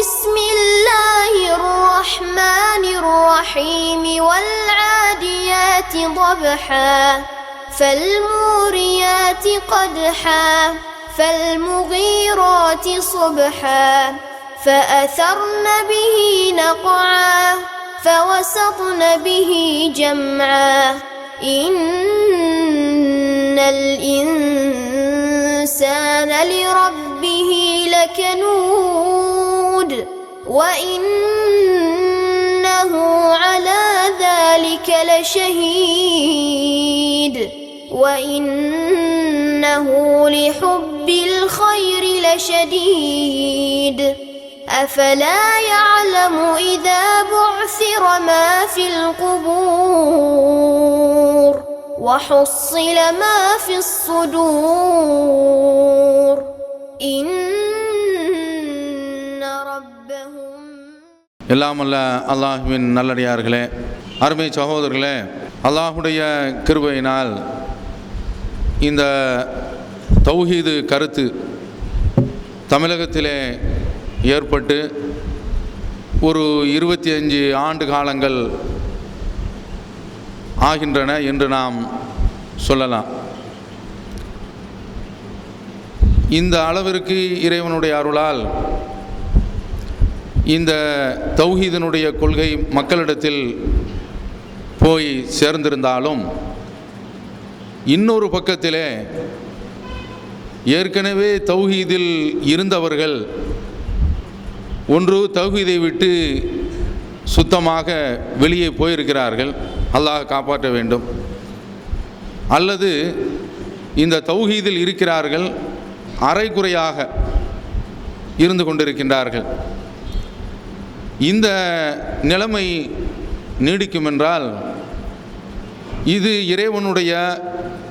بسم الله الرحمن الرحيم والعاديات ضبحا فالموريات قدحا فالمغيرات صبحا فأثرن به نقعا فوسطن به جمعا إن الإنسان لربه لكنود وإنه على ذلك لشهيد وإنه لحب الخير لشديد أفلا يعلم إذا بعثر ما في القبور وحصل ما في الصدور إن ربهم. எல்லாம் அல்ல அல்லாஹ்வின் நல்லடியார்களே, அருமை சகோதரர்களே, அல்லாஹுடைய கிருபையினால் இந்த தௌஹீது கருத்து தமிழகத்திலே ஏற்பட்டு ஒரு 25 ஆண்டு காலங்கள் ஆகின்றன என்று நாம் சொல்லலாம். இந்த அளவிற்கு இறைவனுடைய அருளால் இந்த தௌஹீதினுடைய கொள்கை மக்களிடத்தில் போய் சேர்ந்திருந்தாலும் இன்னொரு பக்கத்திலே ஏற்கனவே தௌஹீதில் இருந்தவர்கள் ஒன்று தௌஹீதை விட்டு சுத்தமாக வெளியே போயிருக்கிறார்கள், அல்லாஹ் காப்பாற்ற வேண்டும், அல்லது இந்த தௌஹீதில் இருக்கிறார்கள் அரைகுறையாக இருந்து கொண்டிருக்கின்றார்கள். இந்த நிலைமை நீடிக்கும் என்றால் இது இறைவனுடைய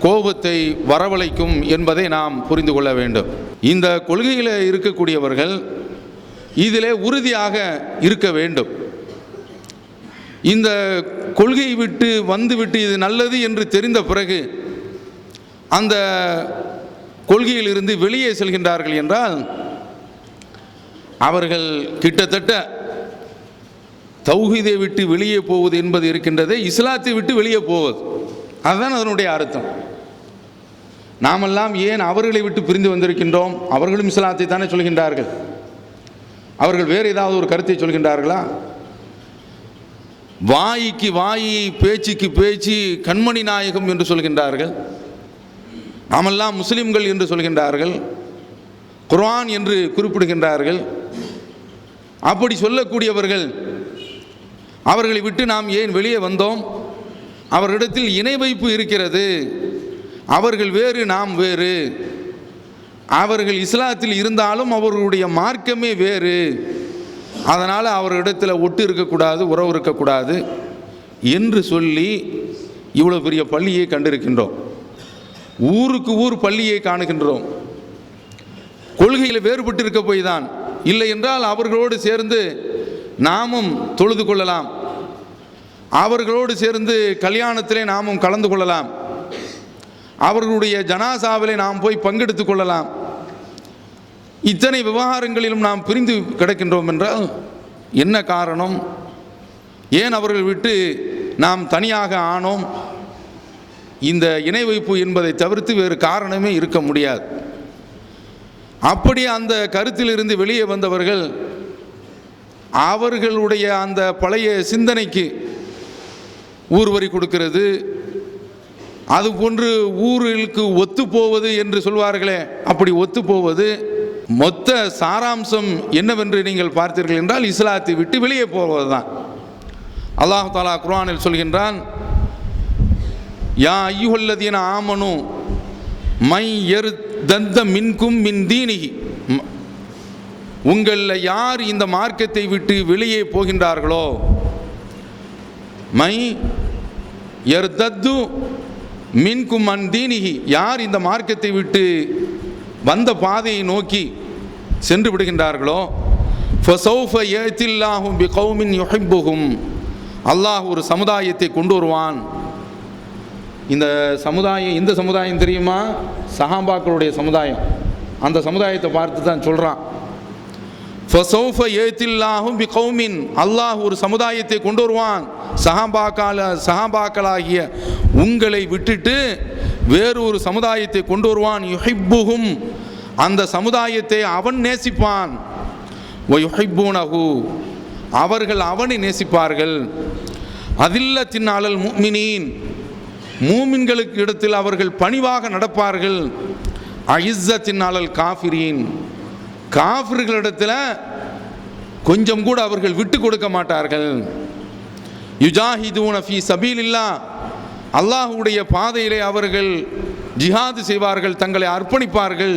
கோபத்தை வரவழைக்கும் என்பதை நாம் புரிந்து கொள்ள வேண்டும். இந்த கொள்கையில் இருக்கக்கூடியவர்கள் இதிலே உறுதியாக இருக்க வேண்டும். இந்த கொள்கையை விட்டு வந்துவிட்டு இது நல்லது என்று தெரிந்த பிறகு அந்த கொள்கையிலிருந்து வெளியே செல்கின்றார்கள் என்றால் அவர்கள் கிட்டத்தட்ட தௌஹீதை விட்டு வெளியே போவது என்பது இருக்கின்றதே இஸ்லாத்தை விட்டு வெளியே போவது, அதுதான் அதனுடைய அர்த்தம். நாமெல்லாம் ஏன் அவர்களை விட்டு பிரிந்து வந்திருக்கின்றோம்? அவர்களும் இஸ்லாத்தை தானே சொல்கின்றார்கள். அவர்கள் வேறு ஏதாவது ஒரு கருத்தை சொல்கின்றார்களா? வாய்க்கு வாயி பேச்சுக்கு பேச்சு கண்மணி நாயகம் என்று சொல்கின்றார்கள். நாமெல்லாம் முஸ்லிம்கள் என்று சொல்கின்றார்கள், குர்ஆன் என்று குறிப்பிடுகின்றார்கள். அப்படி சொல்லக்கூடியவர்கள் அவர்களை விட்டு நாம் ஏன் வெளியே வந்தோம்? அவர்களிடத்தில் இணை வைப்பு இருக்கிறது, அவர்கள் வேறு நாம் வேறு, அவர்கள் இஸ்லாத்தில் இருந்தாலும் அவர்களுடைய மார்க்கமே வேறு, அதனால் அவர்களிடத்தில் ஒட்டு இருக்கக்கூடாது, உறவு இருக்கக்கூடாது என்று சொல்லி இவ்வளோ பெரிய பள்ளியை கண்டிருக்கின்றோம். ஊருக்கு ஊர் பள்ளியை காணுகின்றோம். கொள்கையில் வேறுபட்டு இருக்க போய் தான், இல்லை என்றால் அவர்களோடு சேர்ந்து நாமும் தொழுது கொள்ளலாம், அவர்களோடு சேர்ந்து கல்யாணத்திலே நாமும் கலந்து கொள்ளலாம், அவர்களுடைய ஜனாசாவிலே நாம் போய் பங்கெடுத்து கொள்ளலாம். இத்தனை விவகாரங்களிலும் நாம் பிரிந்து கிடக்கின்றோம் என்றால் என்ன காரணம்? ஏன் அவர்கள் விட்டு நாம் தனியாக ஆனோம்? இந்த இணை வைப்பு என்பதை தவிர்த்து வேறு காரணமே இருக்க முடியாது. அப்படி அந்த கருத்திலிருந்து வெளியே வந்தவர்கள் அவர்களுடைய அந்த பழைய சிந்தனைக்கு ஊர்வரி கொடுக்கிறது, அதுபோன்று ஊருக்கு ஒத்துப்போவது என்று சொல்வார்களே, அப்படி ஒத்துப்போவது. மொத்த சாராம்சம் என்னவென்று நீங்கள் பார்த்தீர்கள் என்றால் இஸ்லாத்தை விட்டு வெளியே போவதுதான். அல்லாஹ் தஆலா குர்ஆனில் சொல்கின்றான், யா அய்யுஹல்லதீன ஆமனு மை யர்தத்த மின்கும் மின் தீனிஹி, உங்களில் யார் இந்த மார்க்கத்தை விட்டு வெளியே போகின்றார்களோ, மை யர்தத்து மின்கும் அன் தீனிஹி, யார் இந்த மார்க்கத்தை விட்டு வந்த பாதையை நோக்கி சென்று விடுகின்றார்களோ, ஃபஸௌஃப யஅதில்லாஹு பிகௌமின் யுஹிப்புஹும், அல்லாஹ் ஒரு சமுதாயத்தை கொண்டு வருவான். இந்த சமுதாயம் எந்த சமுதாயம் தெரியுமா? சஹாபாக்களுடைய சமுதாயம். அந்த சமுதாயத்தை பார்த்து தான் சொல்கிறான், ஃபஸௌஃப யஅத்தில்லாஹு பிகௌமின், அல்லாஹ் ஒரு சமுதாயத்தை கொண்டு வருவான், சஹாபாக்களாகிய உங்களை விட்டுட்டு வேறு ஒரு சமுதாயத்தை கொண்டு வருவான். யுஹிப்புஹும், அந்த சமுதாயத்தை அவன் நேசிப்பான். வ யுஹிப்பூனஹு, அவர்கள் அவனை நேசிப்பார்கள். அதில்லத்தின் அலல் முஃமினீன், மூமின்களுக்கு இடத்தில் அவர்கள் பணிவாக நடப்பார்கள். அஇஸ்ஸத்தின் அலல் காஃபிரீன், காஃபிர்களிடத்தில் கொஞ்சம் கூட அவர்கள் விட்டு கொடுக்க மாட்டார்கள். யுஜாஹிதூன ஃபீ சபீலில்லாஹ், அல்லாஹ்வுடைய பாதையிலே அவர்கள் ஜிஹாது செய்வார்கள், தங்களை அர்ப்பணிப்பார்கள்.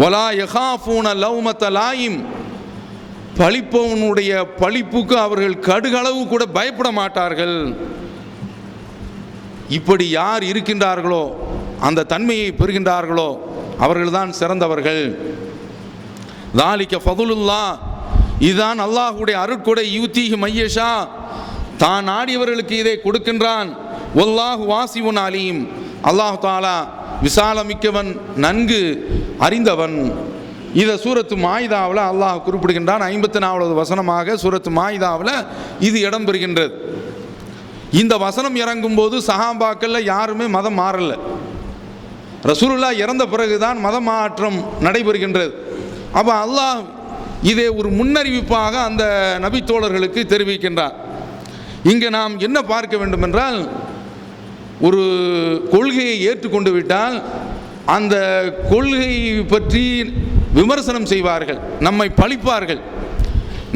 வலா யகாஃபூன லௌமத லாயிம், பழிப்பவனுடைய பழிப்புக்கு அவர்கள் கடுகளவு கூட பயப்பட மாட்டார்கள். இப்படி யார் இருக்கின்றார்களோ, அந்த தன்மையை பெறுகின்றார்களோ அவர்கள்தான் சிறந்தவர்கள். தாலிக ஃபதுலுல்லாஹ், இதுதான் அல்லாஹ்வுடைய அருட்கொடை. யூதீஹி மையஷா, தான் நாடியவர்களுக்கு இதை கொடுக்கின்றான். வல்லாஹு வாசிஉன் அலீம், அல்லாஹ் தஆலா விசாலமிக்கவன், நன்கு அறிந்தவன். இதை சூரத்து மாயிதாவில் அல்லாஹ் குறிப்பிடுகின்றான். 54வது வசனமாக சூரத்து மாயிதாவில் இது இடம் பெறுகின்றது. இந்த வசனம் இறங்கும் போது சஹாபாக்கள்ல யாருமே மதம் மாறல. ரசூலுல்லாஹ் இறந்த பிறகுதான் மத மாற்றம் நடைபெறுகின்றது. அப்போ அல்லாஹ் இதை ஒரு முன்னறிவிப்பாக அந்த நபித்தோழர்களுக்கு தெரிவிக்கின்றார். இங்கே நாம் என்ன பார்க்க வேண்டும் என்றால், ஒரு கொள்கையை ஏற்றுக்கொண்டு விட்டால் அந்த கொள்கை பற்றி விமர்சனம் செய்வார்கள், நம்மை பழிப்பார்கள்,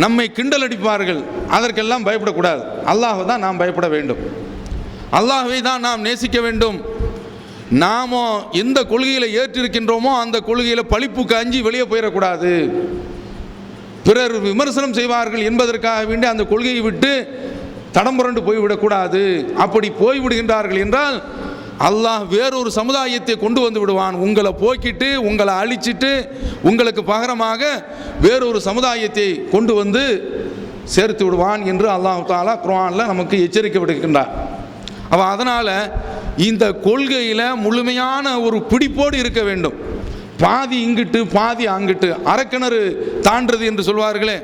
நம்மை கிண்டல் அடிப்பார்கள். அதற்கெல்லாம் பயப்படக்கூடாது. அல்லாஹ்வை தான் நாம் பயப்பட வேண்டும், அல்லாஹ்வை தான் நாம் நேசிக்க வேண்டும். நாமோ எந்த கொள்கையில் ஏற்றிருக்கின்றோமோ அந்த கொள்கையில் பழிப்புக்கு அஞ்சி வெளியே போயிடக்கூடாது. பிறர் விமர்சனம் செய்வார்கள் என்பதற்காக வேண்டி அந்த கொள்கையை விட்டு தடம் புரண்டு போய்விடக்கூடாது. அப்படி போய்விடுகின்றார்கள் என்றால் அல்லாஹ் வேறொரு சமுதாயத்தை கொண்டு வந்து விடுவான். உங்களை போக்கிட்டு, உங்களை அழிச்சிட்டு, உங்களுக்கு பகரமாக வேறொரு சமுதாயத்தை கொண்டு வந்து சேர்த்து விடுவான் என்று அல்லாஹ் தஆலா குர்ஆனில் நமக்கு எச்சரிக்கை விடுக்கின்றார். அப்போ அதனால் இந்த கொள்கையில் முழுமையான ஒரு பிடிப்போடு இருக்க வேண்டும். பாதி இங்கிட்டு பாதி அங்கிட்டு, அரக்கிணறு தாண்டது என்று சொல்வார்களே,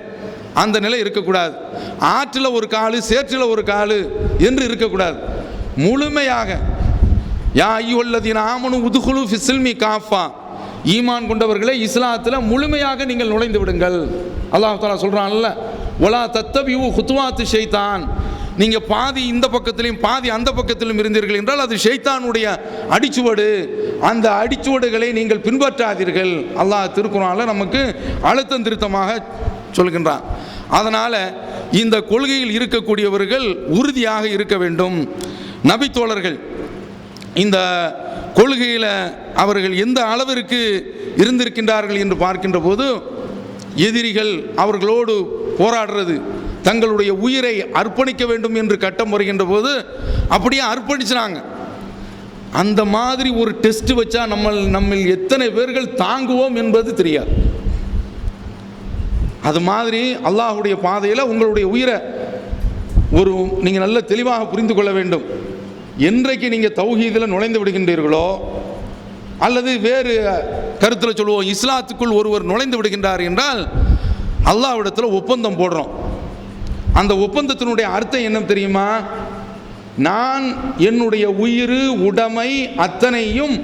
அந்த நிலை இருக்கக்கூடாது. ஆற்றில் ஒரு காலு சேற்றில் ஒரு காலு என்று இருக்கக்கூடாது. முழுமையாக யா அய்யுஹல்லதீன ஆமனு உதுகுலு ஃபிஸ்ஸில்மி காஃபா, ஈமான் கொண்டவர்களே இஸ்லாத்தில் முழுமையாக நீங்கள் நுழைந்து விடுங்கள். அல்லாஹ் தஆலா சொல்கிறான்ல, வலா தத்தபிஉ குதுவாத்து ஷைத்தான், நீங்கள் பாதி இந்த பக்கத்திலும் பாதி அந்த பக்கத்திலும் இருந்தீர்கள் என்றால் அது ஷைத்தானுடைய அடிச்சுவடு. அந்த அடிச்சுவடுகளை நீங்கள் பின்பற்றாதீர்கள். அல்லாஹ் திருக்குர்ஆனில் நமக்கு அழுத்தம் திருத்தமாக சொல்கின்றான். அதனால் இந்த கொள்கையில் இருக்கக்கூடியவர்கள் உறுதியாக இருக்க வேண்டும். நபித்தோழர்கள் இந்த கொள்கையில் அவர்கள் எந்த அளவிற்கு இருந்திருக்கின்றார்கள் என்று பார்க்கின்ற போது, எதிரிகள் அவர்களோடு போராடுறது, தங்களுடைய உயிரை அர்ப்பணிக்க வேண்டும் என்று கட்டம் வருகின்ற போது அப்படியே அர்ப்பணிச்சாங்க. அந்த மாதிரி ஒரு டெஸ்ட் வச்சா நம்மில் எத்தனை பேர்கள் தாங்குவோம் என்பது தெரியாது. அது மாதிரி அல்லாஹ்வுடைய பாதையில் உங்களுடைய உயிரை நீங்கள் நல்ல தெளிவாக புரிந்து கொள்ள வேண்டும். என்றைக்கு நீங்கள் தௌஹீதில் நுழைந்து விடுகின்றீர்களோ, அல்லது வேறு கருத்தில் சொல்லுவோம் இஸ்லாத்துக்குள் ஒருவர் நுழைந்து விடுகின்றார் என்றால் அல்லாஹ்விடத்தில் ஒப்பந்தம் போடுறோம். அந்த ஒப்பந்தத்தினுடைய அர்த்தம் என்ன தெரியுமா? நான் என்னுடைய உயிர் உடைமை அத்தனையும்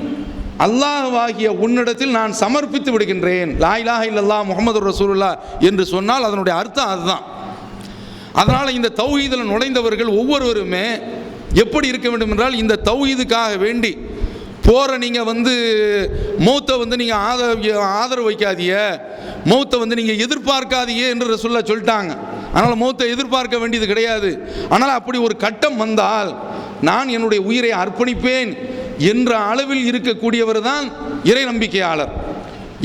அல்லாஹ்வாகிய உன்னிடத்தில் நான் சமர்ப்பித்து விடுகின்றேன். லா இலாஹ இல்லல்லாஹ் முஹம்மதுர் ரசூலுல்லாஹ் என்று சொன்னால் அதனுடைய அர்த்தம் அதுதான். அதனால் இந்த தௌஹீதில் நுழைந்தவர்கள் ஒவ்வொருவருமே எப்படி இருக்க வேண்டும் என்றால், இந்த தௌஹீதுக்காக வேண்டி போகிற நீங்கள் மௌத்தை நீங்கள் ஆதரவு வைக்காதீங்க, மௌத்தை நீங்கள் எதிர்பார்க்காதீங்க என்று ரசூலுல்லாஹ் சொல்லிட்டாங்க. அதனால் மௌத்தை எதிர்பார்க்க வேண்டியது கிடையாது. ஆனால் அப்படி ஒரு கட்டம் வந்தால் நான் என்னுடைய உயிரை அர்ப்பணிப்பேன் என்ற அளவில் இருக்கக்கூடியவர் தான் இறை நம்பிக்கையாளர்,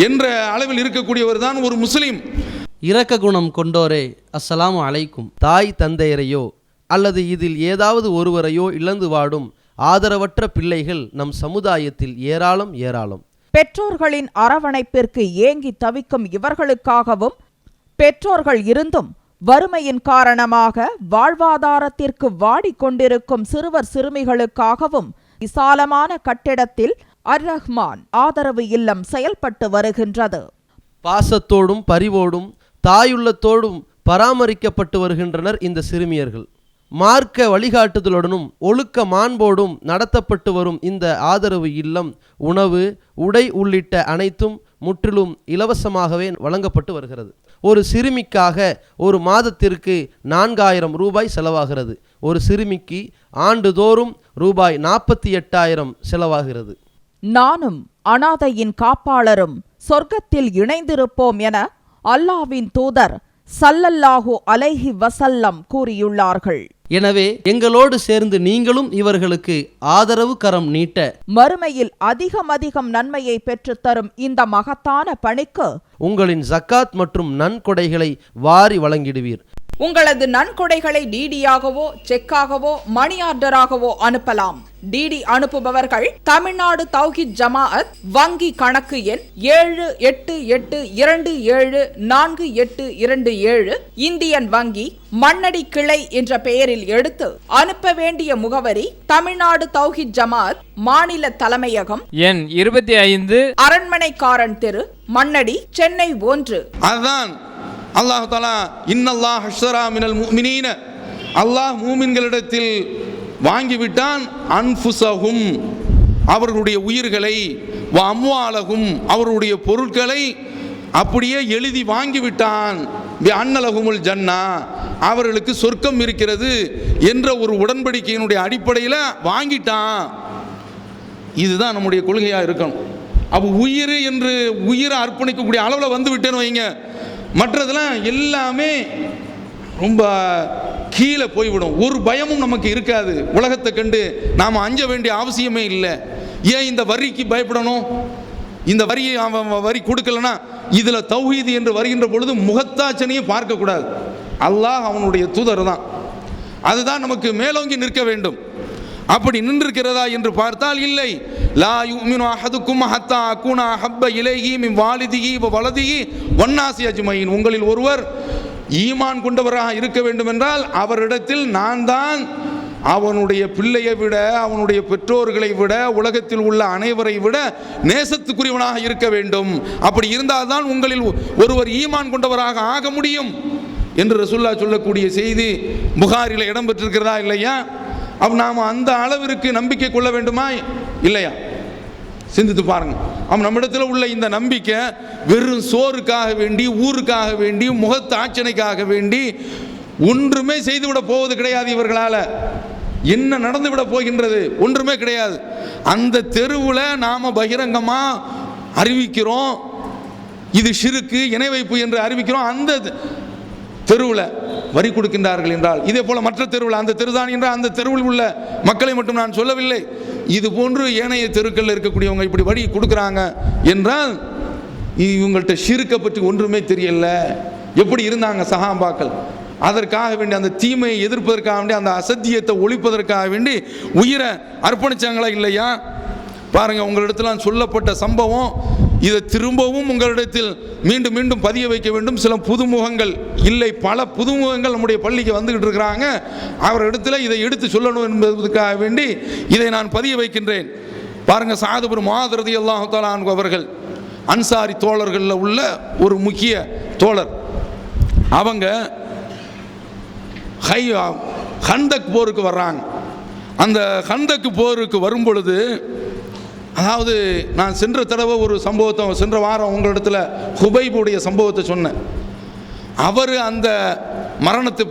என்ற அளவில் இருக்கக்கூடியவர் தான் ஒரு முஸ்லீம். இரக்க குணம் கொண்டோரே, அஸ்ஸலாமு அலைக்கும். தாய் தந்தையரையோ அல்லது இதில் ஏதாவது ஒருவரையோ இழந்து வாடும் ஆதரவற்ற பிள்ளைகள் நம் சமுதாயத்தில் ஏராளம் ஏராளம். பெற்றோர்களின் அரவணைப்பிற்கு ஏங்கி தவிக்கும் இவர்களுக்காகவும், பெற்றோர்கள் இருந்தும் வறுமையின் காரணமாக வாழ்வாதாரத்திற்கு வாடிக்கொண்டிருக்கும் சிறுவர் சிறுமிகளுக்காகவும் விசாலமான கட்டிடத்தில் அர் ரஹ்மான் ஆதரவு இல்லம் செயல்பட்டு வருகின்றது. பாசத்தோடும் பரிவோடும் தாயுள்ளத்தோடும் பராமரிக்கப்பட்டு வருகின்றனர் இந்த சிறுமியர்கள். மார்க்க வழிகாட்டுதலுடனும் ஒழுக்க மாண்போடும் நடத்தப்பட்டு வரும் இந்த ஆதரவு இல்லம் உணவு, உடை உள்ளிட்ட அனைத்தும் முற்றிலும் இலவசமாகவே வழங்கப்பட்டு வருகிறது. ஒரு சிறுமிக்காக ஒரு மாதத்திற்கு 4000 ரூபாய் செலவாகிறது. ஒரு சிறுமிக்கு ஆண்டுதோறும் ரூபாய் 48,000 செலவாகிறது. நானும் அனாதையின் காப்பாளரும் சொர்க்கத்தில் இணைந்திருப்போம் என அல்லாஹ்வின் தூதர் ஸல்லல்லாஹு அலைஹி வஸல்லம் கூறியுள்ளார்கள். எனவே எங்களோடு சேர்ந்து நீங்களும் இவர்களுக்கு ஆதரவு கரம் நீட்ட, மறுமையில் அதிகம் நன்மையை பெற்றுத்தரும் இந்த மகத்தான பணிக்கு உங்களின் ஜக்காத் மற்றும் நன்கொடைகளை வாரி வழங்கிடுவீர். உங்களது நன்கொடைகளை டிடியாகவோ செக்காகவோ மணி ஆர்டராகவோ அனுப்பலாம். டிடி அனுப்புபவர்கள் தமிழ்நாடு தௌஹீத் ஜமாஅத் வங்கி கணக்கு எண் 7882748827 இந்தியன் வங்கி மண்ணடி கிளை என்ற பெயரில் எடுத்து அனுப்ப வேண்டிய முகவரி தமிழ்நாடு தௌஹீத் ஜமாஅத் மாநில தலைமையகம், எண் 25, அரண்மனைக்காரன் தெரு, மண்ணடி, சென்னை 1. அதுதான் அல்லாஹ் தஆலா இன்னல்லாஹ் அஷ்தரா மினல் முஃமினீன, அல்லாஹ் மூமின்களிடத்தில் வாங்கிவிட்டான் அன்ஃபுஸஹும் அவர்களுடைய உயிர்களை, வ அம்வாலஹும் அவர்களுடைய பொருட்களை அப்படியே எழுதி வாங்கிவிட்டான். பி அன்னலஹுமுல் ஜன்னா அவர்களுக்கு சொர்க்கம் இருக்கிறது என்ற ஒரு உடன்படிக்கையினுடைய அடிப்படையில் வாங்கிட்டான். இதுதான் நம்முடைய கொள்கையாக இருக்கணும். அப்போ உயிர் என்று உயிரை அர்ப்பணிக்கக்கூடிய அளவில் வந்து விட்டேன்னு வைங்க, மற்றதெல்லாம் எல்லாமே ரொம்ப கீழே போய்விடும். ஒரு பயமும் நமக்கு இருக்காது. உலகத்தை கண்டு நாம் அஞ்ச வேண்டிய அவசியமே இல்லை. ஏன் இந்த வரிக்கு பயப்படணும்? இந்த வரியை அவன் வரி கொடுக்கலன்னா இதில் தௌஹீது என்று வருகின்ற பொழுது முகத்தாச்சனையே பார்க்கக்கூடாது. அல்லாஹ் அவனுடைய தூதர் தான், அதுதான் நமக்கு மேலோங்கி நிற்க வேண்டும். அப்படி நின்றிருக்கிறதா என்று பார்த்தால் இல்லை. லா யுமினு அஹதுக்கும் ஹத்தா அகுனா ஹப்ப இலைஹி மின் வாலிதிஹி வ வலதிஹி வன்னாசி அஜ்மைன். உங்களில் ஒருவர் ஈமான் கொண்டவராக இருக்க வேண்டும் என்றால் அவரிடத்தில் நான் தான் அவனுடைய பிள்ளையை விட, அவனுடைய பெற்றோர்களை விட, உலகத்தில் உள்ள அனைவரை விட நேசத்துக்குரியவனாக இருக்க வேண்டும். அப்படி இருந்தால்தான் உங்களில் ஒருவர் ஈமான் கொண்டவராக ஆக முடியும் என்று ரசூலுல்லாஹ் சொல்லக்கூடிய செய்தி புகாரில் இடம்பெற்றிருக்கிறதா இல்லையா? அப்போ நாம் அந்த அளவிற்கு நம்பிக்கை கொள்ள வேண்டுமா இல்லையா? சிந்தித்து பாருங்க. நம்மிடத்தில் உள்ள இந்த நம்பிக்கை வெறும் சோறுக்காக வேண்டி, ஊருக்காக வேண்டி, முகத்தாட்சணைக்காக வேண்டி ஒன்றுமே செய்துவிட போவது கிடையாது. இவர்களால் என்ன நடந்துவிட போகின்றது? ஒன்றுமே கிடையாது. அந்த தெருவில் நாம் பகிரங்கமாக அறிவிக்கிறோம், இது ஷிருக்கு, இணை வைப்பு என்று அறிவிக்கிறோம். அந்த தெருவில் வரி கொடுக்கின்றார்கள் என்றால், இதே போல மற்ற தெருவில், அந்த தெருதான் என்றால் அந்த தெருவில் உள்ள மக்களை மட்டும் நான் சொல்லவில்லை, இது போன்று ஏனைய தெருக்களில் இருக்கக்கூடியவங்க இப்படி வரி கொடுக்குறாங்க என்றால் இவங்கள்ட்ட ஷிருக்கை பற்றி ஒன்றுமே தெரியல. எப்படி இருந்தாங்க சஹாபாக்கள்? அதற்காக வேண்டி, அந்த தீமையை எதிர்ப்பதற்காக வேண்டி, அந்த அசத்தியத்தை ஒழிப்பதற்காக வேண்டி உயிரை அர்ப்பணிச்சாங்களா இல்லையா? பாருங்க, உங்களிடத்தில் சொல்லப்பட்ட சம்பவம், இதை திரும்பவும் உங்களிடத்தில் மீண்டும் மீண்டும் பதிய வைக்க வேண்டும். சில புதுமுகங்கள் இல்லை, பல புதுமுகங்கள் நம்முடைய பள்ளிக்கு வந்துகிட்டு இருக்கிறாங்க. அவரிடத்தில் இதை எடுத்து சொல்லணும் என்பதற்காக வேண்டி இதை நான் பதிய வைக்கின்றேன். பாருங்க, சஅத் இப்னு முஆத் ரலியல்லாஹு தஆலா அன்ஹு அவர்கள் அன்சாரி தோழர்களில் உள்ள ஒரு முக்கிய தோழர். அவங்க ஹந்தக் போருக்கு வர்றாங்க. அந்த ஹந்தக் போருக்கு வரும் பொழுது, அதாவது நான் சென்ற தடவை ஒரு சம்பவத்தை, சென்ற வாரம் உங்களிடத்தில் ஹுபைபுடைய சம்பவத்தை சொன்னேன். அவர் அந்த மரணத்தை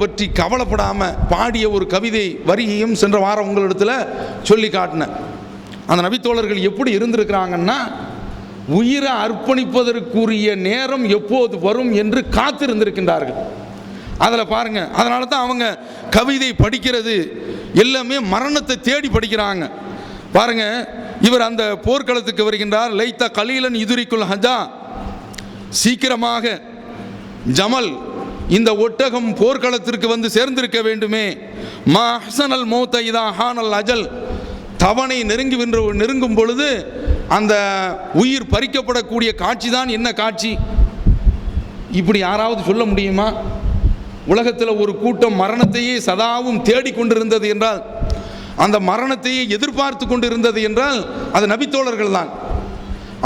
பற்றி கவலைப்படாமல் பாடிய ஒரு கவிதை வரியையும் சென்ற வாரம் உங்களிடத்தில் சொல்லி காட்டினேன். அந்த நபித்தோழர்கள் எப்படி இருந்திருக்கிறாங்கன்னா, உயிரை அர்ப்பணிப்பதற்குரிய நேரம் எப்போது வரும் என்று காத்திருந்திருக்கின்றார்கள். அதில் பாருங்க, அதனால தான் அவங்க கவிதை படிக்கிறது எல்லாமே மரணத்தை தேடி படிக்கிறாங்க. பாருங்க, இவர் அந்த போர்க்களத்துக்கு வருகின்றார். லைத்தா கலீலன் இதுரிக்குல் ஹஜா, சீக்கிரமாக ஜமல் இந்த ஒட்டகம் போர்க்களத்திற்கு வந்து சேர்ந்திருக்க வேண்டுமே. மா ஹசனல் மௌத இதா ஹானல் அஜல், தவணை நெருங்கும் பொழுது அந்த உயிர் பறிக்கப்படக்கூடிய காட்சி தான் என்ன காட்சி? இப்படி யாராவது சொல்ல முடியுமா? உலகத்தில் ஒரு கூட்டம் மரணத்தையே சதாவும் தேடிக்கொண்டிருந்தது என்றால், அந்த மரணத்தையே எதிர்பார்த்து கொண்டிருந்தது என்றால் அது நபித்தோழர்கள் தான்.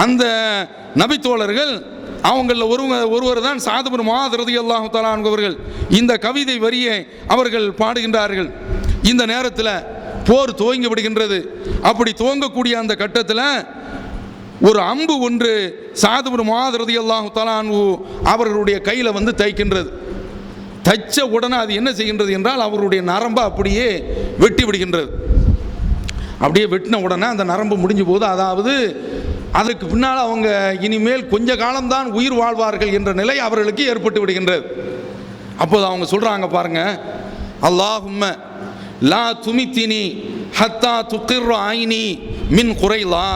அந்த நபித்தோழர்கள் அவங்களில் ஒருவர் தான் சாத் பின் முஆத் ரலியல்லாஹு தஆலா அன்ஹு அவர்கள். இந்த கவிதை வரியை அவர்கள் பாடுகின்றார்கள். இந்த நேரத்தில் போர் துவங்கி விடுகின்றது. அப்படி துவங்கக்கூடிய அந்த கட்டத்தில் ஒரு அம்பு ஒன்று சாத் பின் முஆத் ரலியல்லாஹு தஆலா அன்ஹு அவர்களுடைய கையில் வந்து தைக்கின்றது. தைச்ச உடனே அது என்ன செய்கின்றது என்றால் அவருடைய நரம்பை அப்படியே வெட்டி விடுகின்றது. அப்படியே வெட்டின உடனே அந்த நரம்பு முடிஞ்சு போது, அதாவது அதற்கு பின்னால் அவங்க இனிமேல் கொஞ்ச காலம்தான் உயிர் வாழ்வார்கள் என்ற நிலை அவர்களுக்கு ஏற்பட்டு விடுகின்றது. அப்போது அவங்க சொல்கிறாங்க பாருங்க, அல்லாஹும்ம லா துமித்தினி ஹத்தா துக்கிர் ஐனி மின் குறைலா.